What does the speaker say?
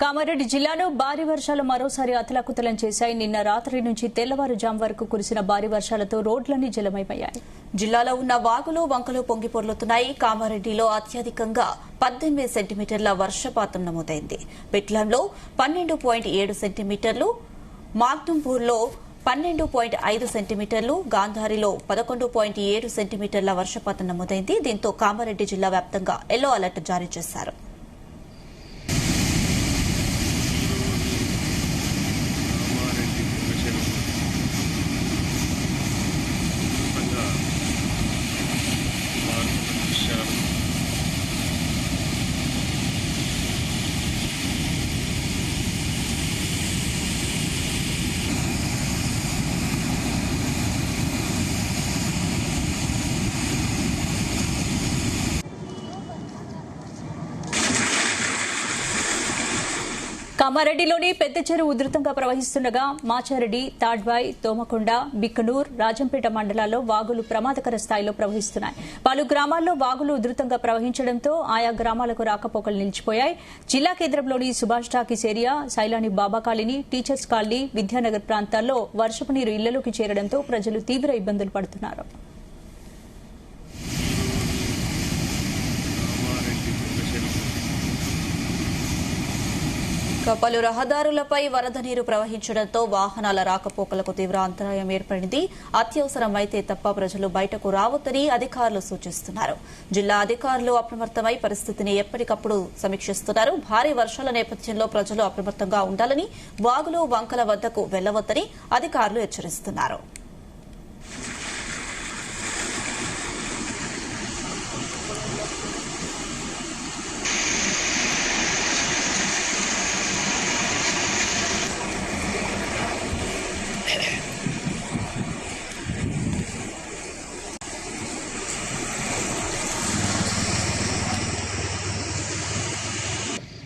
కామారెడ్డి జిల్లాలో భారీ వర్షాలు మరోసారి అతలాకుతలం చేశాయి. నిన్న రాత్రి నుంచి తెల్లవారుజాము వరకు కురిసిన భారీ వర్షాలతో రోడ్లన్నీ జలమైపోయాయి. జిల్లాలో ఉన్న వాగులు వంకలు పొంగిపొర్లుతున్నాయి. కామారెడ్డిలో అత్యధికంగా 18 సెంటీమీటర్ల వర్షపాతం నమోదైంది. పెట్లంలో 12.7 సెంటీమీటర్లు, మాగ్దుంపూర్లో 12.5 సెంటీమీటర్లు, గాంధారిలో 11.7 సెంటీమీటర్ల వర్షపాతం నమోదైంది. దీంతో కామారెడ్డి జిల్లా వ్యాప్తంగా ఎల్లో అలర్ట్ జారీ చేశారు. కామారెడ్డిలోని పెద్ద చెరువు ఉధృతంగా ప్రవహిస్తుండగా మాచారెడ్డి, తాడ్వాయ్, తోమకొండ, బిక్కనూర్, రాజంపేట మండలాల్లో వాగులు ప్రమాదకర స్థాయిలో ప్రవహిస్తున్నాయి. పలు గ్రామాల్లో వాగులు ఉధృతంగా ప్రవహించడంతో ఆయా గ్రామాలకు రాకపోకలు నిలిచిపోయాయి. జిల్లా కేంద్రంలోని సుభాష్ టాకీస్ ఏరియా, సైలాని బాబా కాలనీ, టీచర్స్ కాలనీ, విద్యానగర్ ప్రాంతాల్లో వర్షపు నీరు ఇళ్లలోకి చేరడంతో ప్రజలు తీవ్ర ఇబ్బందులు పడుతున్నారు. పలు రహదారులపై వరద నీరు ప్రవహించడంతో వాహనాల రాకపోకలకు తీవ్ర అంతరాయం ఏర్పడింది. అత్యవసరమైతే తప్ప ప్రజలు బయటకు రావద్దని అధికారులు సూచిస్తున్నారు. జిల్లా అధికారులు అప్రమత్తమై పరిస్థితిని ఎప్పటికప్పుడు సమీక్షిస్తున్నారు. భారీ వర్షాల నేపథ్యంలో ప్రజలు అప్రమత్తంగా ఉండాలని, వాగులు వంకల వద్దకు వెళ్లవద్దని అధికారులు హెచ్చరిస్తున్నారు.